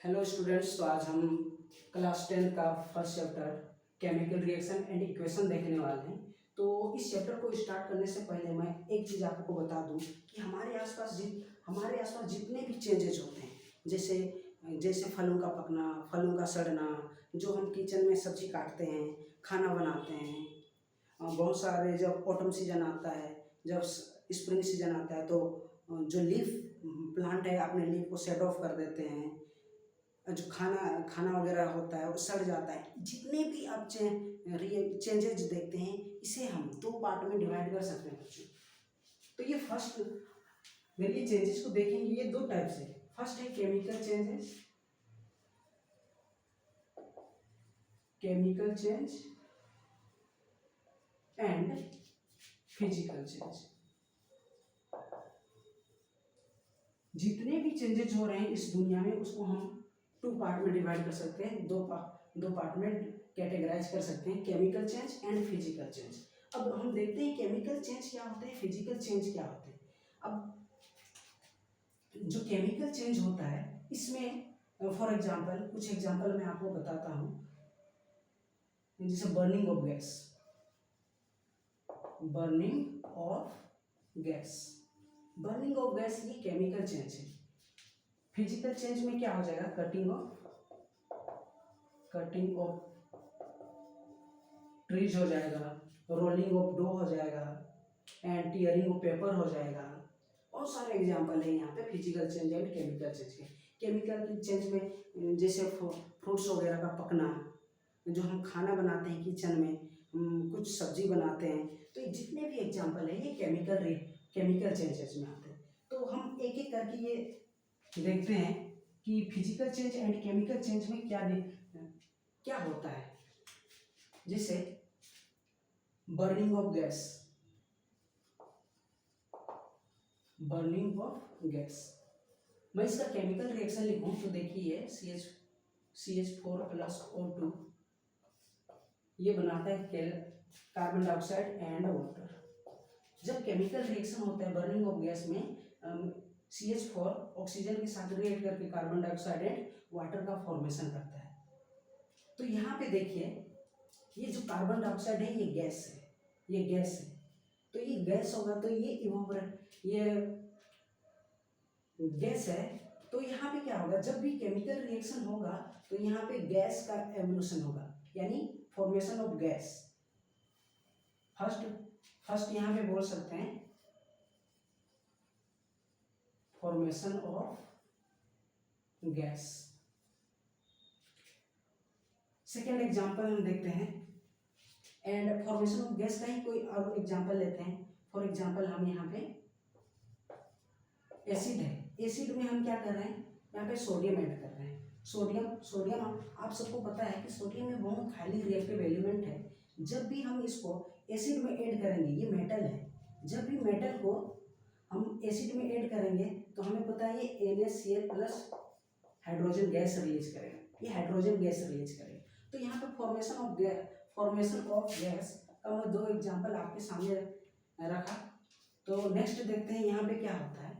Hello students, तो आज हम क्लास 10 का first chapter chemical reaction and equation देखने वाले हैं। तो इस चैप्टर को स्टार्ट करने से पहले मैं एक चीज़ आपको बता दूं कि हमारे आसपास जितने भी चेंजेज होते हैं, जैसे जैसे फलों का पकना, फलों का सड़ना, जो हम किचन में सब्जी काटते हैं, खाना बनाते हैं, बहुत सारे जब ऑटम सीजन आता है, जब स्प्रिंग सीजन आता है, तो जो लीफ प्लांट है अपने लीफ को सेट ऑफ कर देते हैं, जो खाना खाना वगैरह होता है वो सड़ जाता है। जितने भी आप चेंजेज देखते हैं, इसे हम दो पार्ट में डिवाइड कर सकते हैं बच्चों। तो ये फर्स्ट, अगर ये चेंजेस को देखेंगे, ये दो टाइप से। फर्स्ट है chemical change and physical change. जितने भी चेंजेज हो रहे हैं इस दुनिया में, उसको हम टू पार्ट में डिवाइड कर सकते हैं, दो पार्ट में कैटेगराइज कर सकते हैं, chemical change and physical change. अब हम देखते हैं केमिकल चेंज क्या होते हैं, फिजिकल चेंज क्या होते हैं। अब जो केमिकल चेंज होता है, इसमें फॉर एग्जांपल कुछ एग्जांपल मैं आपको बताता हूं, जैसे बर्निंग ऑफ गैस, ये केमिकल चेंज है। फिजिकल चेंज में क्या हो जाएगा, कटिंग ऑफ ट्रीज हो जाएगा, रोलिंग ऑफ डो हो जाएगा, एंड टीयरिंग ऑफ पेपर हो जाएगा। बहुत सारे एग्जांपल है यहाँ पे physical change and chemical change के। केमिकल चेंज में जैसे फ्रूट्स वगैरह का पकना, जो हम खाना बनाते हैं किचन में, हम कुछ सब्जी बनाते हैं, तो ये जितने भी एग्जांपल है ये केमिकल चेंजेस में आते हैं। तो हम एक एक करके ये देखते हैं कि physical change and chemical change में क्या होता है। जैसे बर्निंग ऑफ गैस, मैं इसका केमिकल रिएक्शन लिखूं तो देखिए CH4+O2 ये बनाता है कार्बन डाइऑक्साइड एंड वाटर। जब केमिकल रिएक्शन होता है बर्निंग ऑफ गैस में, CH4 ऑक्सीजन के साथ रिएक्ट करके कार्बन डाइऑक्साइड एंड वाटर का फॉर्मेशन करता है। तो यहाँ पे देखिए, ये जो कार्बन डाइऑक्साइड है ये गैस है, तो ये गैस होगा, तो ये गैस है। तो यहाँ पे क्या होगा, जब भी केमिकल रिएक्शन होगा तो यहाँ पे गैस का एवोल्यूशन होगा, यानी फॉर्मेशन ऑफ गैस। फर्स्ट यहाँ पे बोल सकते हैं formation of gas. Second example हम देखते हैं, एंड फॉर्मेशन ऑफ गैस का ही कोई और एग्जांपल लेते हैं। फॉर एग्जांपल हम यहाँ पे एसिड है, एसिड में हम क्या कर रहे हैं, यहाँ पे सोडियम ऐड कर रहे हैं। सोडियम आप सबको पता है कि सोडियम में बहुत हाईली रिएक्टिव एलिमेंट है। जब भी हम इसको एसिड में ऐड करेंगे, ये मेटल है, जब भी मेटल को हम एसिड में ऐड करेंगे तो हमें पता है ये NaCl+ हाइड्रोजन गैस रिलीज करेगा, ये हाइड्रोजन गैस रिलीज करेगा। तो यहाँ पे फॉर्मेशन ऑफ गैस का मैं दो एग्जांपल आपके सामने रखा। तो नेक्स्ट देखते हैं यहाँ पे क्या होता है।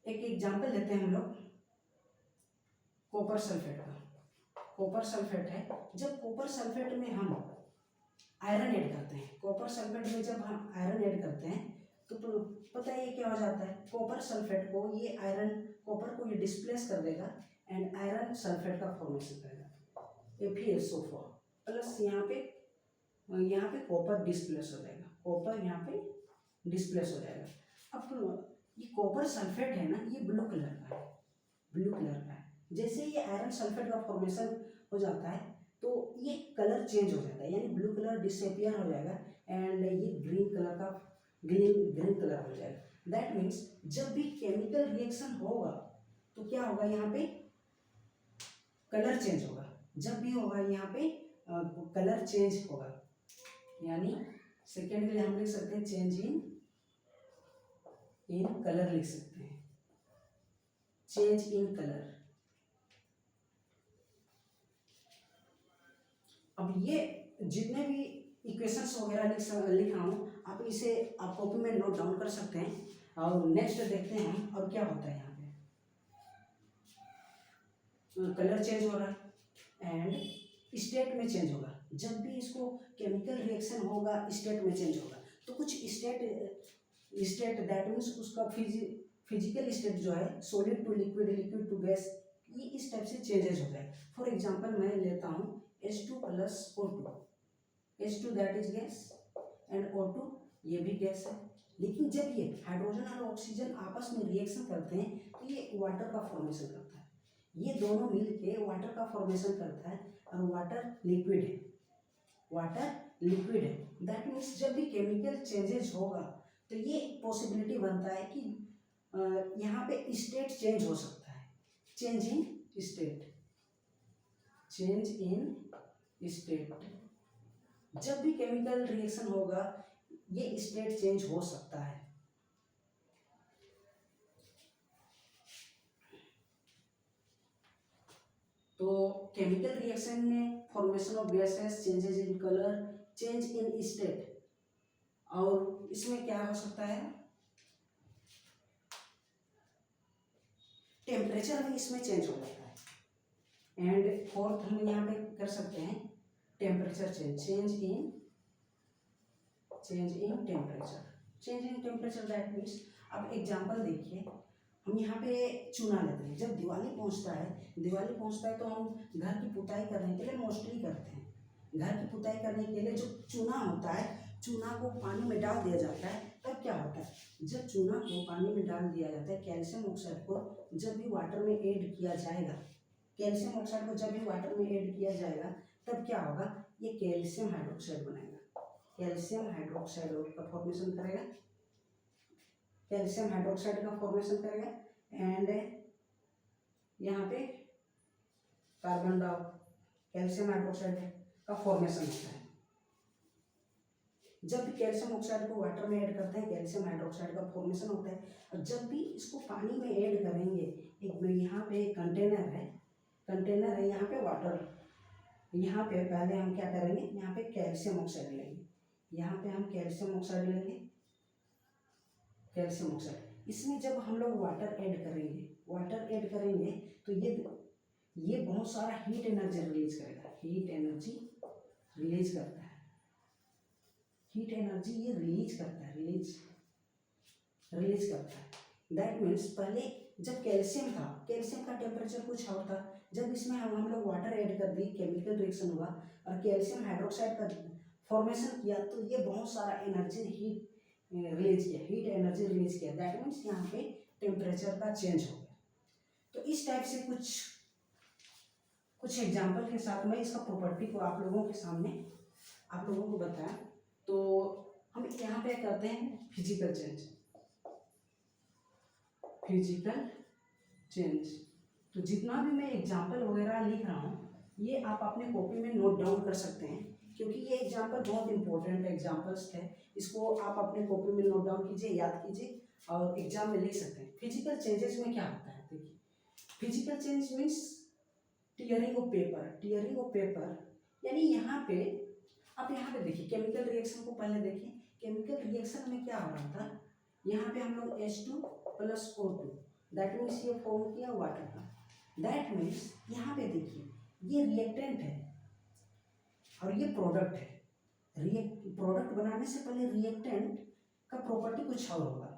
एक एग्जांपल लेते हैं हम लोग कॉपर सल्फेट का। कॉपर सल्फेट है, जब कॉपर सल्फेट में हम आयरन ऐड करते हैं, कॉपर सल्फेट में जब हम आयरन ऐड करते हैं तो पता है ये क्या हो जाता है, कॉपर सल्फेट को ये आयरन कॉपर को ये डिस्प्लेस कर देगा एंड आयरन सल्फेट का फॉर्मेशन करेगा, FeSO4 प्लस यहाँ पे कॉपर डिस्प्लेस हो जाएगा, कॉपर यहाँ पे डिस्प्लेस हो जाएगा। अब ये कॉपर सल्फेट है ना, ये ब्लू कलर का है। जैसे ये आयरन सल्फेट का फॉर्मेशन हो जाता है तो ये कलर चेंज हो जाता है, यानी ब्लू कलर डिसअपियर हो जाएगा एंड ये ग्रीन कलर हो जाएगा। दैट मीन्स जब भी केमिकल रिएक्शन होगा तो क्या होगा, यहाँ पे कलर चेंज होगा। जब भी होगा यहाँ पे कलर चेंज होगा, यानी सेकेंड के लिए हम लिख सकते हैं चेंज इन कलर लिख सकते हैं, चेंज इन कलर। अब ये जितने भी इक्वेशंस वगैरह लिख रहा हूँ, आप इसे आप कॉपी में नोट डाउन कर सकते हैं। और नेक्स्ट देखते हैं हम और क्या होता है यहाँ पे। कलर चेंज हो रहा है एंड स्टेट में चेंज होगा। जब भी इसको केमिकल रिएक्शन होगा स्टेट में चेंज होगा। तो कुछ स्टेट दैट मीन्स उसका फिजिकल स्टेट जो है solid to liquid, liquid to gas, ये इस टाइप से चेंजेस होता है। फॉर एग्जांपल मैं लेता हूँ H2 plus O2, H2 that is gas and O2 ये भी गैस है। लेकिन जब ये हाइड्रोजन और ऑक्सीजन आपस में रिएक्शन करते हैं तो ये वाटर का फॉर्मेशन करता है। ये दोनों मिलके वाटर का फॉर्मेशन करता है और वाटर लिक्विड है, वाटर लिक्विड है। दैट मीन्स जब भी केमिकल चेंजेस होगा तो ये पॉसिबिलिटी बनता है कि यहाँ पे स्टेट चेंज हो सकता है। Change in state, change in state, जब भी केमिकल रिएक्शन होगा ये स्टेट चेंज हो सकता है। तो केमिकल रिएक्शन में formation of gases, changes in colour, change in state, और इसमें क्या हो सकता है टेम्परेचर भी इसमें चेंज हो जाता है। एंड फोर्थ हम यहाँ पे कर सकते हैं temperature change, change in temperature, change in temperature that means, अब एग्जांपल देखिए, हम यहाँ पे चूना लेते हैं। जब दिवाली पहुँचता है तो हम घर की पुताई करने के लिए मोस्टली करते हैं। घर की पुताई करने के लिए जो चूना होता है, चूना को पानी में डाल दिया जाता है। तब क्या होता है, जब चूना को पानी में डाल दिया जाता है, कैल्शियम ऑक्साइड को जब भी वाटर में ऐड किया जाएगा, कैल्शियम ऑक्साइड को जब भी वाटर में ऐड किया जाएगा तब क्या होगा, ये कैल्शियम हाइड्रोक्साइड बनेगा, कैल्शियम हाइड्रोक्साइड का फॉर्मेशन करेगा, कैल्शियम हाइड्रोक्साइड का फॉर्मेशन करेगा। एंड यहाँ पे कार्बन कैल्शियम हाइड्रोक्साइड का फॉर्मेशन होता है। जब भी कैल्शियम ऑक्साइड को वाटर में ऐड करते हैं कैल्शियम हाइड्रोक्साइड का फॉर्मेशन होता है। और जब भी इसको पानी में ऐड करेंगे, एक यहाँ पे कंटेनर है, यहाँ पे वाटर, यहाँ पे पहले हम क्या करेंगे, यहाँ पे कैल्शियम ऑक्साइड लेंगे, यहाँ पे हम कैल्शियम ऑक्साइड लेंगे, कैल्शियम ऑक्साइड। इसमें जब हम लोग वाटर ऐड करेंगे तो ये बहुत सारा हीट एनर्जी रिलीज करेगा, हीट एनर्जी रिलीज करता है, हीट एनर्जी ये रिलीज करता है। दैट मीन्स पहले जब कैल्शियम का टेम्परेचर कुछ और था, जब इसमें हम लोग वाटर ऐड कर दिए, केमिकल रिएक्शन हुआ और कैल्शियम हाइड्रोक्साइड का फॉर्मेशन किया तो ये बहुत सारा एनर्जी हीट एनर्जी रिलीज किया। दैट मीन्स यहाँ पे टेम्परेचर का चेंज हो गया। तो इस टाइप से कुछ एग्जाम्पल के साथ मैं इसका प्रॉपर्टी को आप लोगों को बताया। तो हम यहाँ पे करते हैं फिजिकल चेंज। तो जितना भी मैं एग्जाम्पल वगैरह लिख रहा हूँ ये आप अपने कॉपी में नोट डाउन कर सकते हैं, क्योंकि ये एग्जाम्पल बहुत इंपॉर्टेंट एग्जाम्पल्स थे। इसको आप अपने कॉपी में नोट डाउन कीजिए, याद कीजिए और एग्जाम में लिख सकते हैं। फिजिकल चेंजेस में क्या होता है, देखिए physical change means tearing of paper, यानी यहाँ पे आप यहाँ पे देखिए केमिकल रिएक्शन को पहले देखिए। केमिकल रिएक्शन में क्या हो रहा था, यहाँ पे हम लोग H2 plus O2 that means ये फॉर्म किया वाटर का। दैट मीन्स यहाँ पे देखिए ये रिएक्टेंट है और ये प्रोडक्ट है। प्रोडक्ट बनाने से पहले रिएक्टेंट का प्रॉपर्टी कुछ और होगा,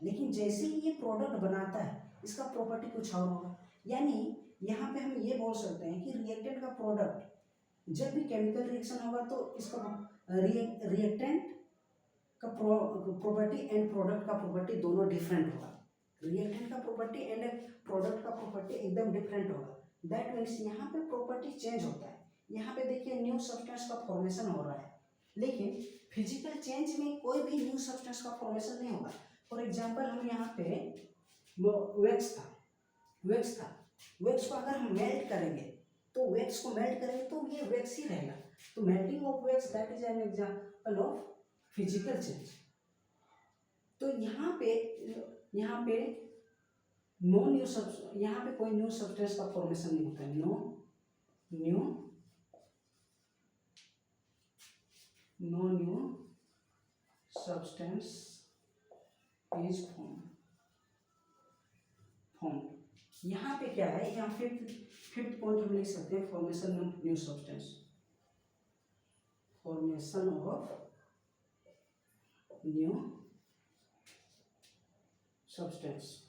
लेकिन जैसे ही ये प्रोडक्ट बनाता है इसका प्रॉपर्टी कुछ और होगा। यानी यहाँ पे हम ये बोल सकते हैं कि रिएक्टेंट का प्रोडक्ट जब भी केमिकल रिएक्शन होगा तो इसका रिएक्टेंट का प्रॉपर्टी एंड प्रोडक्ट का प्रॉपर्टी दोनों डिफरेंट होगा। रिएक्टेंट का प्रॉपर्टी एंड प्रोडक्ट का प्रॉपर्टी एकदम डिफरेंट होगा। दैट मीन्स यहाँ पे प्रॉपर्टी चेंज होता है। यहाँ पे देखिए न्यू सब्सटेंस का फॉर्मेशन हो रहा है, लेकिन फिजिकल चेंज में कोई भी न्यू सब्सटेंस का फॉर्मेशन नहीं होगा। फॉर एग्जांपल हम यहाँ पे वैक्स को अगर हम मेल्ट करेंगे तो ये वैक्स ही रहेगा। तो melting of wax that is an example of physical change. तो यहाँ पे कोई न्यू सब्सटेंस का फॉर्मेशन नहीं होता है, no new substance is form. यहाँ पे क्या है, यहाँ फिफ्थ पॉइंट हम लिख सकते हैं formation of new substance, formation of new substance.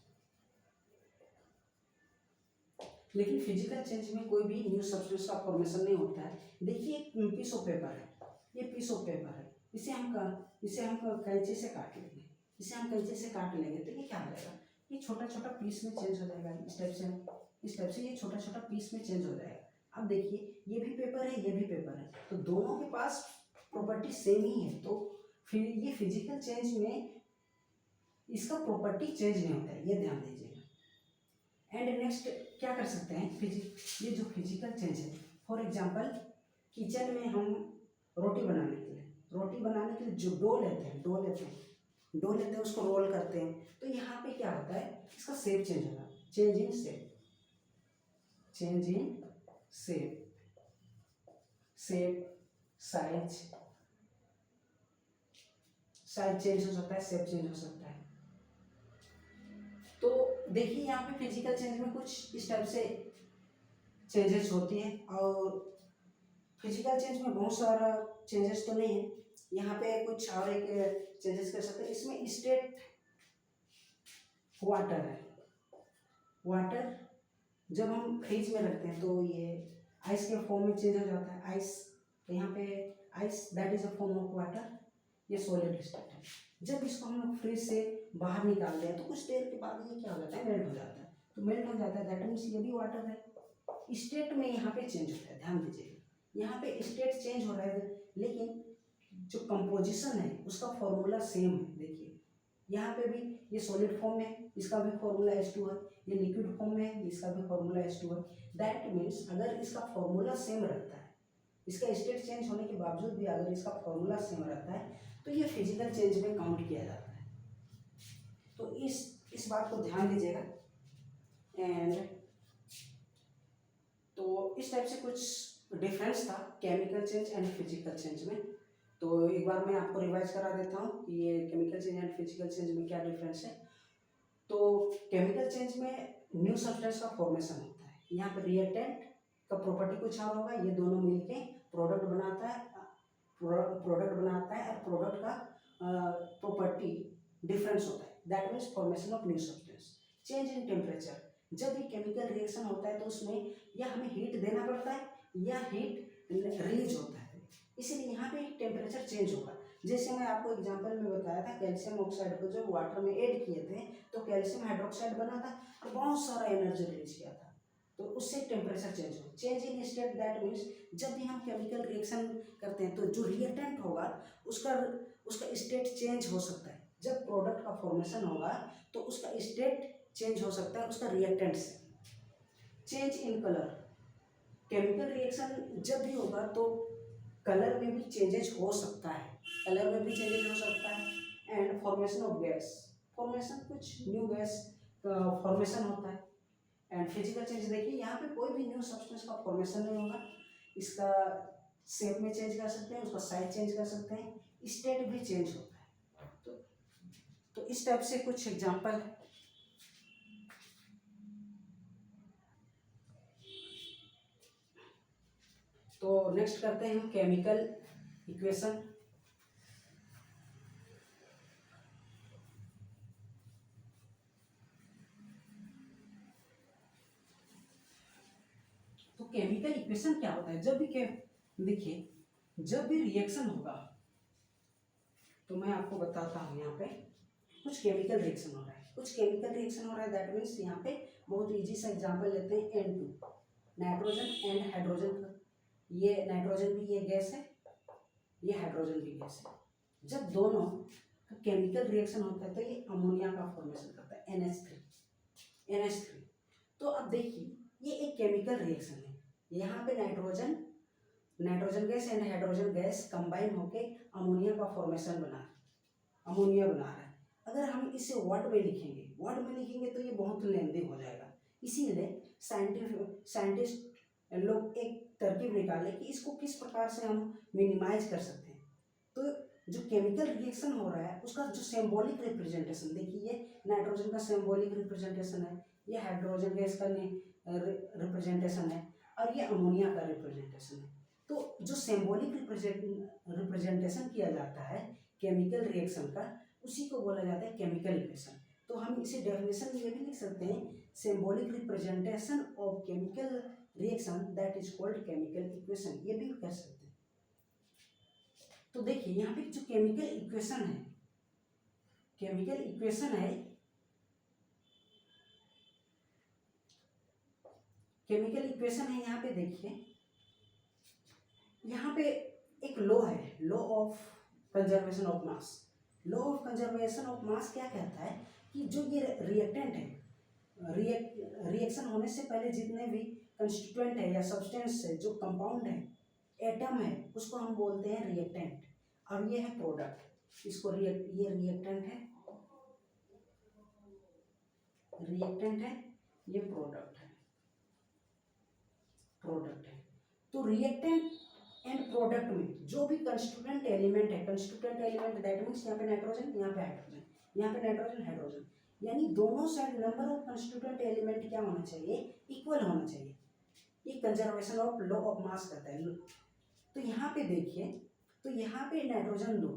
लेकिन फिजिकल चेंज में कोई भी न्यू सब्सटेंस का फॉर्मेशन नहीं होता है। देखिए एक पीस ऑफ पेपर है, ये पीस ऑफ पेपर है, इसे हम कैंची से काट लेंगे, इसे हम कैंची से काट लेंगे तो ये क्या हो जाएगा, ये छोटा छोटा पीस में चेंज हो जाएगा। इस टाइप से ये छोटा छोटा पीस में चेंज हो जाएगा। अब देखिए ये भी पेपर है, ये भी पेपर है, तो दोनों के पास प्रॉपर्टी सेम ही है, तो फिर ये फिजिकल चेंज में इसका प्रॉपर्टी चेंज नहीं होता है, ये ध्यान दीजिएगा। एंड नेक्स्ट क्या कर सकते हैं, ये जो फिजिकल चेंज है, फॉर एग्जांपल किचन में हम रोटी बनाने के लिए जो डो लेते हैं उसको रोल करते हैं, तो यहाँ पे क्या होता है, इसका शेप चेंज होगा, change in shape, size change हो सकता है, शेप चेंज हो सकता है। तो देखिए यहाँ पे फिजिकल चेंज में कुछ इस टाइप से चेंजेस होती है, और फिजिकल चेंज में बहुत सारा चेंजेस तो नहीं है, यहाँ पे कुछ और एक चेंजेस कर सकते हैं। इसमें स्टेट वाटर है, वाटर जब हम फ्रिज में रखते हैं तो ये आइस के फॉर्म में चेंज हो जाता है, आइस, तो यहाँ पे ice that is a form of water, ये सॉलिड स्टेट है। जब इसको हम लोग फ्रिज से बाहर निकालते हैं तो कुछ देर के बाद ये क्या हो जाता है, मेल्ट हो जाता है, तो मेल्ट हो जाता है दैट मीन्स ये भी वाटर है। स्टेट में यहाँ पे चेंज होता है, ध्यान दीजिए, यहाँ पे स्टेट चेंज हो रहा है, लेकिन जो कंपोजिशन है उसका फॉर्मूला सेम है। देखिए यहाँ पे भी ये सॉलिड फॉर्म में, इसका भी फॉर्मूला H2 है, ये लिक्विड फॉर्म में, इसका भी फॉर्मूला H2 है। दैट मीन्स अगर इसका फॉर्मूला सेम रहता है, इसका स्टेट चेंज होने के बावजूद भी अगर इसका फॉर्मूला सेम रहता है तो ये फिजिकल चेंज में काउंट किया जाता है। तो इस बात को ध्यान दीजिएगा। एंड तो इस टाइप से कुछ डिफरेंस था chemical change and physical change में। तो एक बार मैं आपको रिवाइज करा देता हूँ कि ये chemical change and physical change में क्या डिफरेंस है। तो केमिकल चेंज में न्यू सब्सटेंस का फॉर्मेशन होता है, यहाँ पर रिएक्टेंट का प्रॉपर्टी कुछ और होगा, ये दोनों मिलके प्रोडक्ट बनाता है और प्रोडक्ट का प्रॉपर्टी डिफरेंस होता है, that means formation of new substance. Change in temperature, जब भी केमिकल रिएक्शन होता है तो उसमें या हमें हीट देना पड़ता है या हीट रिलीज होता है, इसलिए यहाँ पे टेम्परेचर चेंज होगा। जैसे मैं आपको एग्जांपल में बताया था, कैल्शियम ऑक्साइड को जब वाटर में ऐड किए थे तो कैल्शियम हाइड्रोक्साइड बना था और बहुत सारा एनर्जी रिलीज किया था, तो उससे टेम्परेचर चेंज हो। Change in state that means जब भी हम केमिकल रिएक्शन करते हैं तो जो रिएक्टेंट होगा उसका स्टेट चेंज हो सकता है। जब प्रोडक्ट का फॉर्मेशन होगा तो उसका स्टेट चेंज हो सकता है उसका रिएक्टेंट से। Change in colour, chemical reaction जब भी होगा तो कलर में भी चेंजेस हो सकता है, and formation of gas, formation कुछ न्यू गैस फॉर्मेशन होता है। एंड फिजिकल चेंज देखिए यहाँ पे कोई भी न्यू सब्सटेंस का फॉर्मेशन नहीं होगा, इसका शेप में चेंज कर सकते हैं, उसका साइज चेंज कर सकते हैं, स्टेट भी चेंज होता है। तो इस टाइप से कुछ एग्जांपल है। तो नेक्स्ट करते हैं हम केमिकल इक्वेशन। तो केमिकल इक्वेशन क्या होता है, जब भी देखिए जब भी रिएक्शन होगा, तो मैं आपको बताता हूँ, यहाँ पे कुछ केमिकल रिएक्शन हो रहा है, दैट मीन्स यहाँ पे बहुत इजी सा एग्जांपल लेते हैं N2, नाइट्रोजन एंड हाइड्रोजन का, ये नाइट्रोजन भी ये गैस है, ये हाइड्रोजन भी गैस है। जब दोनों का केमिकल रिएक्शन होता है तो ये अमोनिया का फॉर्मेशन करता है NH3। तो अब देखिए ये एक केमिकल रिएक्शन है, यहाँ पे nitrogen gas and hydrogen gas combine होके अमोनिया का फॉर्मेशन अमोनिया बना रहा है। अगर हम इसे वर्ड में लिखेंगे तो ये बहुत लेंदी हो जाएगा, इसीलिए साइंटिस्ट लोग एक तरकीब निकाले कि इसको किस प्रकार से हम मिनिमाइज कर सकते हैं। तो जो केमिकल रिएक्शन हो रहा है उसका जो सिंबॉलिक रिप्रेजेंटेशन, देखिए ये नाइट्रोजन का सिंबॉलिक रिप्रेजेंटेशन है, ये हाइड्रोजन गैस का रिप्रेजेंटेशन है और ये अमोनिया का रिप्रेजेंटेशन है। तो जो सिंबॉलिक रिप्रेजेंटेशन किया जाता है केमिकल रिएक्शन का, उसी को बोला जाता है केमिकल इक्वेशन। तो हम इसे डेफिनेशन में ये भी लिख सकते हैं, symbolic representation of chemical reaction that is called chemical equation, ये भी कर सकते हैं। तो देखिए यहाँ पे जो केमिकल इक्वेशन है, केमिकल इक्वेशन है, केमिकल इक्वेशन है यहाँ पे देखिए, यहाँ पे एक लॉ है, law of conservation of mass. Law of conservation of mass क्या कहता है कि जो ये रिएक्टेंट है, रिएक्शन होने से पहले जितने भी कंस्टिट्यूएंट है या सब्सटेंस है, जो कंपाउंड है, एटम है, उसको हम बोलते हैं रिएक्टेंट। और ये है प्रोडक्ट, इसको ये रिएक्टेंट है, रिएक्टेंट है, ये प्रोडक्ट है, प्रोडक्ट है। तो रिएक्टेंट एंड प्रोडक्ट में जो भी कंस्टिट्यूएंट एलिमेंट है, कंस्टिट्यूएंट एलिमेंट दैट मीन्स यहाँ पे नाइट्रोजन, यहाँ पे हाइड्रोजन, यहाँ पे नाइट्रोजन हाइड्रोजन, यानी दोनों side number of constituent element क्या होना चाहिए, इक्वल होना चाहिए। ये conservation of law of mass कहता है। तो यहाँ पे देखिए, तो यहाँ पे नाइट्रोजन दो,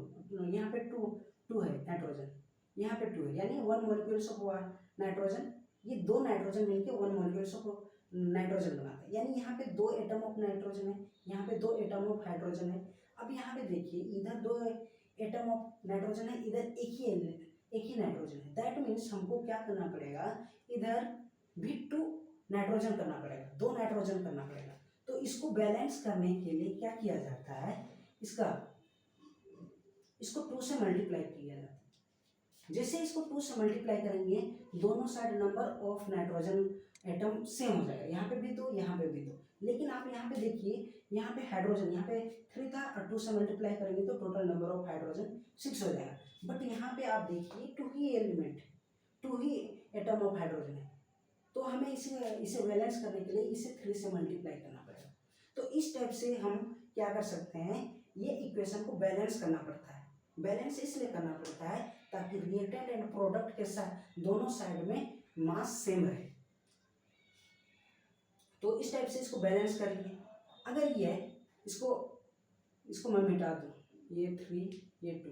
यहाँ पे टू है नाइट्रोजन, यहाँ पे 2 है, यानी 1 मॉलिक्यूल्स ऑफ नाइट्रोजन, ये 2 नाइट्रोजन मिलके 1 मॉलिक्यूल्स ऑफ नाइट्रोजन बनाता है। यानी यहाँ पे 2 एटम ऑफ नाइट्रोजन है, यहाँ पे 2 एटम ऑफ हाइड्रोजन है। अब यहाँ पे देखिए, इधर 2 एटम ऑफ नाइट्रोजन है, इधर एक ही नाइट्रोजन है। दैट मीन्स हमको क्या करना पड़ेगा, इधर भी 2 नाइट्रोजन करना पड़ेगा, 2 नाइट्रोजन करना पड़ेगा। तो इसको बैलेंस करने के लिए क्या किया जाता है, इसको 2 से मल्टीप्लाई किया जाता है। जैसे इसको 2 से मल्टीप्लाई करेंगे, दोनों side number of nitrogen atom same हो जाएगा, यहाँ पे भी 2, यहाँ पे भी 2। लेकिन आप यहाँ पे देखिए, यहाँ पे हाइड्रोजन, यहाँ पे 3 था और 2 से मल्टीप्लाई करेंगे तो टोटल नंबर ऑफ हाइड्रोजन 6 हो जाएगा। बट यहाँ पे आप देखिए 2 ही एलिमेंट, 2 ही एटम ऑफ हाइड्रोजन है। तो हमें इसे बैलेंस करने के लिए इसे 3 से मल्टीप्लाई करना पड़ेगा। तो इस टाइप से हम क्या कर सकते हैं, ये इक्वेशन को बैलेंस करना पड़ता है। बैलेंस इसलिए करना पड़ता है ताकि रिएक्टेंट एंड प्रोडक्ट के साथ दोनों साइड में मास सेम रहे। तो इस टाइप से इसको बैलेंस करिए। अगर ये इसको मैं मिटा दूँ, ये 3 ये 2,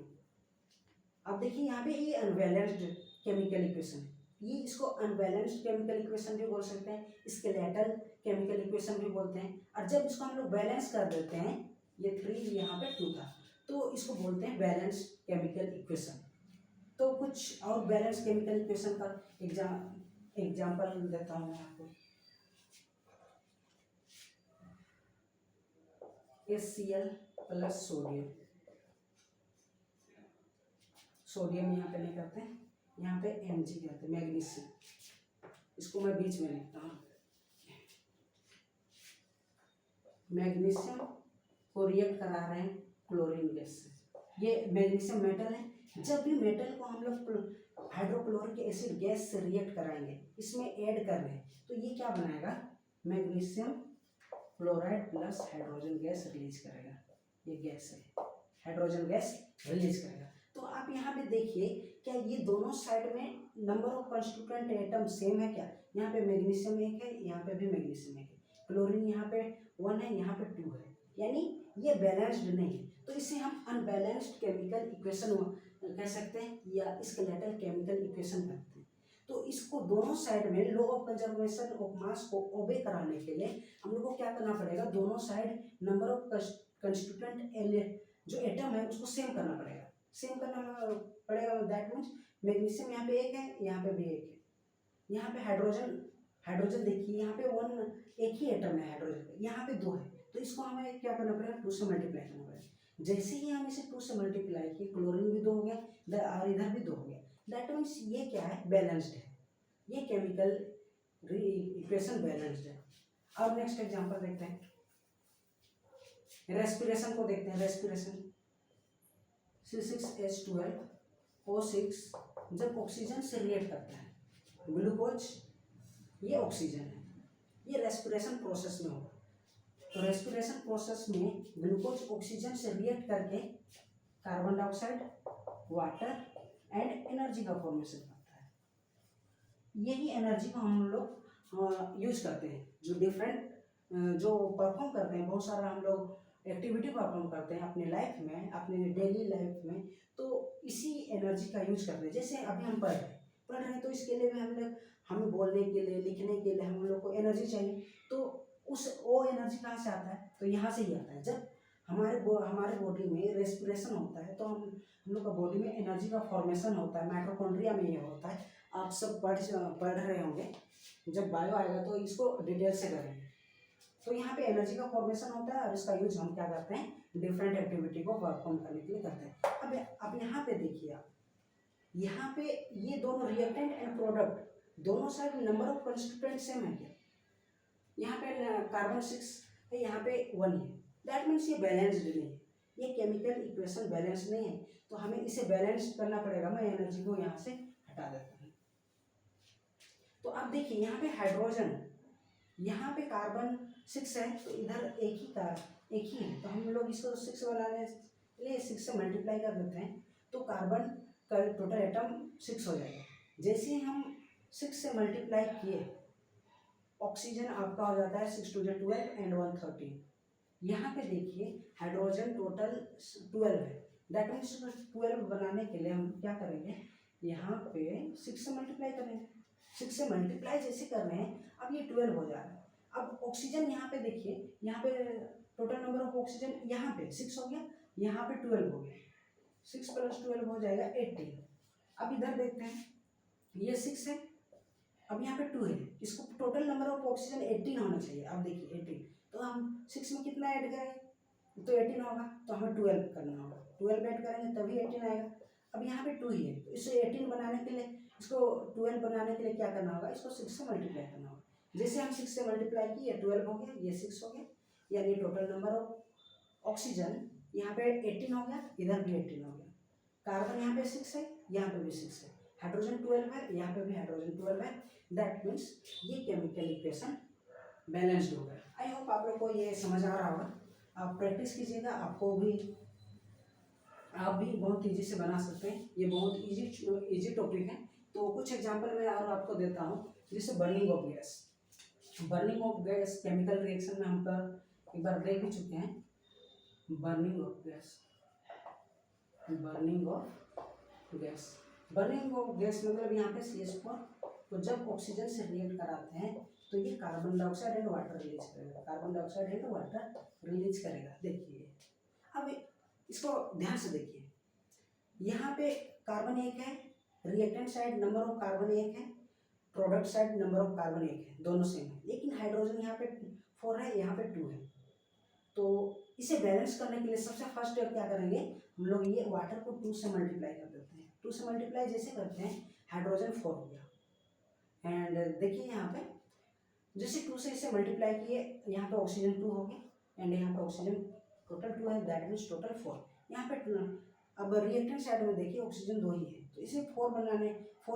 अब देखिए यहाँ पे ये अनबैलेंस्ड केमिकल इक्वेशन है, ये इसको अनबैलेंस्ड केमिकल इक्वेशन भी बोल सकते हैं, स्केलेटल केमिकल इक्वेशन भी बोलते हैं। और जब इसको हम लोग बैलेंस कर देते हैं, ये 3 यहाँ पे 2 था, तो इसको बोलते हैं बैलेंस केमिकल इक्वेशन। तो कुछ और बैलेंस केमिकल इक्वेशन का एग्जाम्पल देता हूँ मैं आपको। HCl प्लस सोडियम, सोडियम यहाँ पे नहीं करते हैं, यहाँ पे Mg करते हैं, मैग्नीशियम। इसको मैं बीच में लिखता हूँ, मैग्नीशियम को रिएक्ट करा रहे हैं क्लोरीन गैस से। ये मैग्नीशियम मेटल है, जब भी मेटल को हम लोग हाइड्रोक्लोरिक एसिड गैस से रिएक्ट कराएंगे, इसमें ऐड कर रहे हैं, तो ये क्या बनाएगा, magnesium chloride plus hydrogen gas release करेगा। ये गैस है, हाइड्रोजन गैस रिलीज करेगा। तो आप यहाँ पे देखिए, क्या ये दोनों साइड में number of constituent atom same है क्या, यहाँ पे मैग्नीशियम 1 है, यहाँ पे भी मैग्नीशियम 1 है, क्लोरीन यहाँ पे 1 है, यहाँ पे 2 है, यानी ये बैलेंस्ड नहीं है। तो इसे हम अनबैलेंस्ड केमिकल इक्वेशन कह सकते हैं, या स्केलेटल केमिकल इक्वेशन कहते हैं। तो इसको दोनों साइड में law of conservation of mass को ओबे कराने के लिए हम लोग को क्या करना पड़ेगा, दोनों साइड नंबर ऑफ कंस्टिट्यूएंट जो एटम है उसको सेम करना पड़ेगा, सेम करना पड़ेगा। दैट मीन्स मैग्नीशियम यहाँ पे 1 है, यहाँ पे भी 1 है, यहाँ पे हाइड्रोजन देखिए, यहाँ पे 1 ही एटम है हाइड्रोजन का, यहाँ पे 2 है, तो इसको हमें क्या करना पड़ेगा, 2 से मल्टीप्लाई करना पड़ेगा। जैसे ही हम इसे 2 से मल्टीप्लाई किए, क्लोरीन भी 2 हो गया और इधर भी 2 हो गया। दैट मीन्स ये क्या है, बैलेंस्ड है, ये केमिकल इक्वेशन बैलेंस्ड है। अब नेक्स्ट एग्जांपल देखते हैं, रेस्पिरेशन को देखते हैं। रेस्पिरेशन C6H12O6 जब ऑक्सीजन से रिएक्ट करता है, ग्लूकोज ये ऑक्सीजन है, ये रेस्पिरेशन प्रोसेस में होगा। तो रेस्पिरेशन प्रोसेस में ग्लूकोज ऑक्सीजन से रिएक्ट करके carbon dioxide, water and energy का फॉर्मेशन करता है। यही एनर्जी को हम लोग यूज करते हैं, जो डिफरेंट जो परफॉर्म करते हैं, बहुत सारा हम लोग एक्टिविटी परफॉर्म करते हैं अपने लाइफ में, अपने डेली लाइफ में, तो इसी एनर्जी का यूज करते हैं। जैसे अभी हम पढ़ रहे हैं तो इसके लिए भी हमें बोलने के लिए, लिखने के लिए हम लोग को एनर्जी चाहिए। तो वो एनर्जी कहाँ से आता है? तो यहाँ से ही आता है। जब हमारे बॉडी में रेस्पिरेशन होता है तो हम लोग का बॉडी में एनर्जी का फॉर्मेशन होता है, माइटोकॉन्ड्रिया में ये होता है। आप सब पढ़ रहे होंगे, जब बायो आएगा तो इसको डिटेल से करेंगे। तो यहाँ पे एनर्जी का फॉर्मेशन होता है और इसका यूज हम क्या करते हैं, डिफरेंट एक्टिविटी को परफॉर्म करने के लिए करते हैं। अब यहाँ पे देखिए आप, यहाँ पे ये दोनों रिएक्टेंट एंड प्रोडक्ट दोनों side number of constituent same है क्या? यहाँ पे कार्बन 6 है, यहाँ पे 1 है, दैट मीन्स ये बैलेंस्ड नहीं है, ये केमिकल इक्वेशन बैलेंस नहीं है। तो हमें इसे बैलेंस करना पड़ेगा। मैं एनर्जी को यहाँ से हटा देता हूँ। तो अब देखिए यहाँ पे हाइड्रोजन, यहाँ पे कार्बन 6 है तो इधर एक ही है, तो हम लोग इसको 6 बनाने के लिए 6 से मल्टीप्लाई कर देते हैं, तो कार्बन का टोटल एटम 6 हो जाएगा। जैसे ही हम 6 से मल्टीप्लाई किए, ऑक्सीजन आपका हो जाता है 6 टू 12 एंड 1 13। यहाँ पे देखिए हाइड्रोजन टोटल 12 है, दैट मीन्स 12 बनाने के लिए हम क्या करेंगे, यहाँ पे 6 से मल्टीप्लाई करेंगे। 6 से मल्टीप्लाई जैसे कर रहे हैं, अब ये 12 हो जा रहा है। अब ऑक्सीजन यहाँ पे देखिए, यहाँ पे टोटल नंबर ऑफ ऑक्सीजन यहाँ पे 6 हो गया, यहाँ पे 12 हो गया, 6 + 12 हो जाएगा 18। अब इधर देखते हैं, ये 6 है, अब यहाँ पे 2 है, इसको टोटल नंबर ऑफ ऑक्सीजन 18 होना चाहिए। अब देखिए 18, तो हम 6 में कितना ऐड करेंगे तो 18 होगा, तो हमें 12 करना होगा, 12 ऐड करेंगे तभी 18 आएगा। अब यहाँ पे 2 ही है, तो इसे 18 बनाने के लिए, इसको 12 बनाने के लिए क्या करना होगा, इसको 6 से मल्टीप्लाई करना होगा। जैसे हम 6 से मल्टीप्लाई किए, 12 हो गया, ये 6 हो गया, यानी टोटल नंबर ऑफ ऑक्सीजन यहाँ पे 18 हो गया, इधर भी 18 हो गया। कार्बन यहाँ पे 6 है, यहाँ पे भी 6 है, हाइड्रोजन 12 है, यहाँ पे भी हाइड्रोजन 12 है, दैट मीन्स ये केमिकल इक्वेशन बैलेंस्ड हो गया। आई होप आप लोग को ये समझ आ रहा होगा। आप प्रैक्टिस कीजिएगा, आप भी बहुत ईजी से बना सकते हैं। ये बहुत इजी टॉपिक है। तो कुछ एग्जांपल मैं और आपको देता हूँ, जैसे burning of gas. Burning of gas chemical reaction में हम एक बार देख भी चुके हैं। Burning of gas, burning of gas मतलब यहाँ पे CH4 तो जब ऑक्सीजन से रिएक्ट कराते हैं तो ये carbon dioxide and water release करेगा, carbon dioxide and water release करेगा। देखिए अब इसको ध्यान से देखिए, यहाँ पे कार्बन 1 है, reactant side number of carbon 1 है, product side number of carbon 1 है, दोनों सेम है, लेकिन हाइड्रोजन यहाँ पे 4 है, यहाँ पे 2 है। तो इसे बैलेंस करने के लिए सबसे फर्स्ट स्टेप क्या करेंगे, हम लोग ये वाटर को 2 से मल्टीप्लाई कर देते हैं। 2 से मल्टीप्लाई जैसे करते हैं, हाइड्रोजन 4 हो गया, एंड देखिए यहाँ पे जैसे 2 से इसे मल्टीप्लाई किए, यहाँ पे ऑक्सीजन 2 हो गया, एंड यहाँ पे ऑक्सीजन टोटल 2 है, दैट मीन्स टोटल 4। यहाँ पे अब रिएक्टेंट साइड में देखिए ऑक्सीजन 2 ही है, तो इसे 4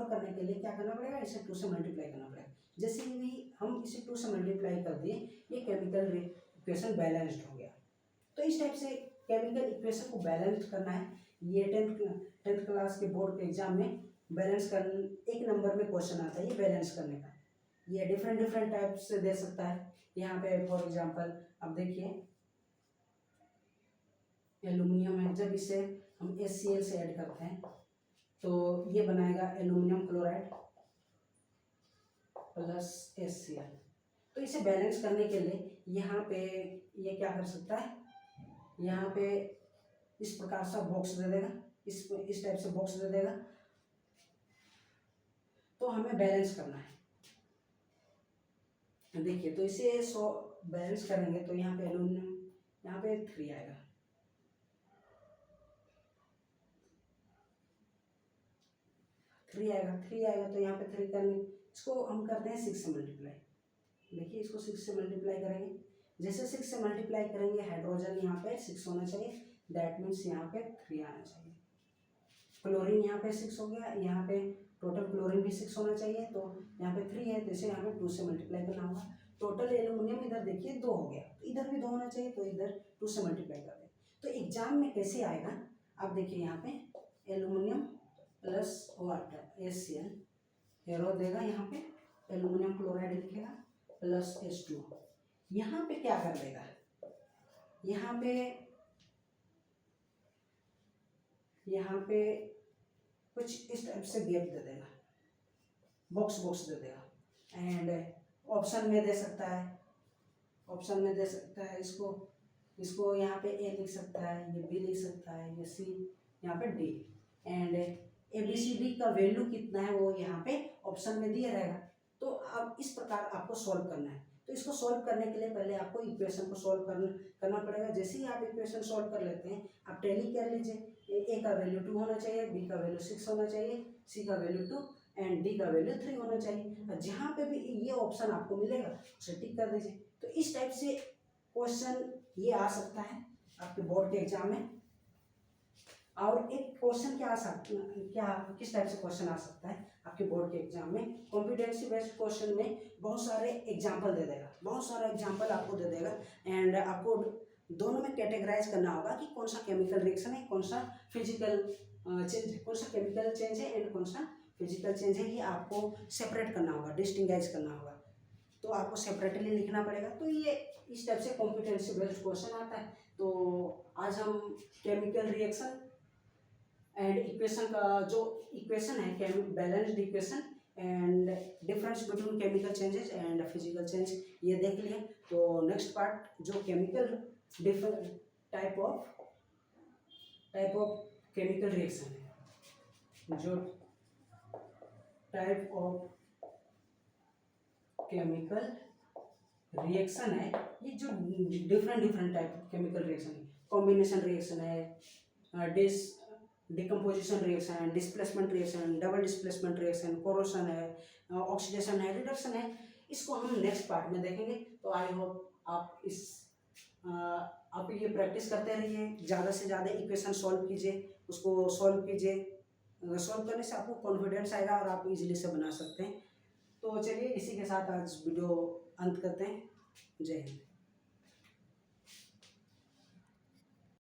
करने के लिए क्या करना पड़ेगा, इसे 2 से मल्टीप्लाई करना पड़ेगा। जैसे ही हम इसे 2 से मल्टीप्लाई कर दिए, ये केमिकल इक्वेशन बैलेंस्ड हो गया। तो इस टाइप से केमिकल इक्वेशन को बैलेंस करना है। ये 10th क्लास के बोर्ड के एग्जाम में बैलेंस कर 1 नंबर में क्वेश्चन आता है ये बैलेंस करने का। ये डिफरेंट टाइप से दे सकता है। यहाँ पे फॉर एग्जांपल अब देखिए एल्यूमिनियम है, जब इसे हम HCl से ऐड करते हैं तो ये बनाएगा एल्यूमिनियम क्लोराइड प्लस HCl। तो इसे बैलेंस करने के लिए यहाँ पे ये क्या कर सकता है, यहाँ पे इस प्रकार सा बॉक्स दे देगा, इस टाइप से बॉक्स दे देगा, तो हमें बैलेंस करना है। देखिए तो इसे 100 बैलेंस करेंगे तो यहाँ पे एल्यूमिनियम यहाँ पे 3 आएगा, थ्री आएगा तो यहाँ पे 3 करने, इसको हम करते हैं 6 से मल्टीप्लाई। देखिए इसको 6 से मल्टीप्लाई करेंगे, जैसे 6 से मल्टीप्लाई करेंगे हाइड्रोजन यहाँ पे 6 होना चाहिए, दैट मीन्स यहाँ पे 3 आना चाहिए। क्लोरीन यहाँ पे 6 हो गया, यहाँ पे टोटल क्लोरीन भी 6 होना चाहिए, तो यहाँ पे 3 है तो इसे हमें 2 से मल्टीप्लाई करना होगा। टोटल एल्यूमिनियम इधर देखिए 2 हो गया, तो इधर भी 2 होना चाहिए, तो इधर 2 से मल्टीप्लाई कर दें। तो एग्जाम में कैसे आएगा, आप देखिए यहाँ पे aluminium plus water HCl arrow देगा, यहाँ पे एल्यूमिनियम क्लोराइड लिखेगा प्लस H2। यहाँ पे क्या कर देगा, यहाँ पे कुछ इस टाइप से गैप दे देगा, बॉक्स दे देगा। एंड ऑप्शन में दे सकता है, इसको यहाँ पे ए लिख सकता है, ये बी लिख सकता है, ये सी, यहाँ पे डी। एंड ABCD का वैल्यू कितना है वो यहाँ पे ऑप्शन में दिया रहेगा। तो अब इस प्रकार आपको सॉल्व करना है। तो इसको सॉल्व करने के लिए पहले आपको इक्वेशन को सॉल्व करना पड़ेगा। जैसे ही आप इक्वेशन सॉल्व कर लेते हैं, आप टैली कर लीजिए। ए का वैल्यू 2 होना चाहिए, बी का वैल्यू 6 होना चाहिए, सी का वैल्यू 2 एंड डी का वैल्यू 3 होना चाहिए। और जहाँ पे भी ये ऑप्शन आपको मिलेगा उसे टिक कर दीजिए। तो इस टाइप से क्वेश्चन ये आ सकता है आपके बोर्ड के एग्जाम में। और एक क्वेश्चन किस टाइप से क्वेश्चन आ सकता है आपके बोर्ड के एग्जाम में, कॉम्पिटेंसी बेस्ड क्वेश्चन में बहुत सारे एग्जाम्पल दे देगा, बहुत सारा एग्जाम्पल आपको दे देगा। एंड आपको दोनों में कैटेगराइज करना होगा कि कौन सा केमिकल रिएक्शन है, कौन सा फिजिकल चेंज है, कौन सा केमिकल चेंज है एंड कौन सा फिजिकल चेंज है। ये आपको सेपरेट करना होगा, डिस्टिंग्विश करना होगा। तो आपको सेपरेटली लिखना पड़ेगा। तो ये इस टाइप से कॉम्पिटेंसी बेस्ड क्वेश्चन आता है। तो आज हम केमिकल रिएक्शन एंड इक्वेशन का जो इक्वेशन है, balanced equation and difference between chemical changes and physical change, ये देख लिया। तो नेक्स्ट पार्ट जो chemical different type of chemical reaction है, जो टाइप ऑफ केमिकल रिएक्शन है, ये जो different type of chemical reaction है, कॉम्बिनेशन रिएक्शन है, डिकम्पोजिशन रिएक्शन है, displacement reaction, double displacement reaction, corrosion है, ऑक्सीडेशन है, रिडक्शन है, इसको हम नेक्स्ट पार्ट में देखेंगे। तो आई होप आप ये प्रैक्टिस करते रहिए, ज़्यादा से ज़्यादा इक्वेशन सॉल्व कीजिए, उसको सॉल्व कीजिए। सॉल्व करने से आपको कॉन्फिडेंस आएगा और आप इजीली से बना सकते हैं। तो चलिए इसी के साथ आज वीडियो अंत करते हैं। जय हिंद।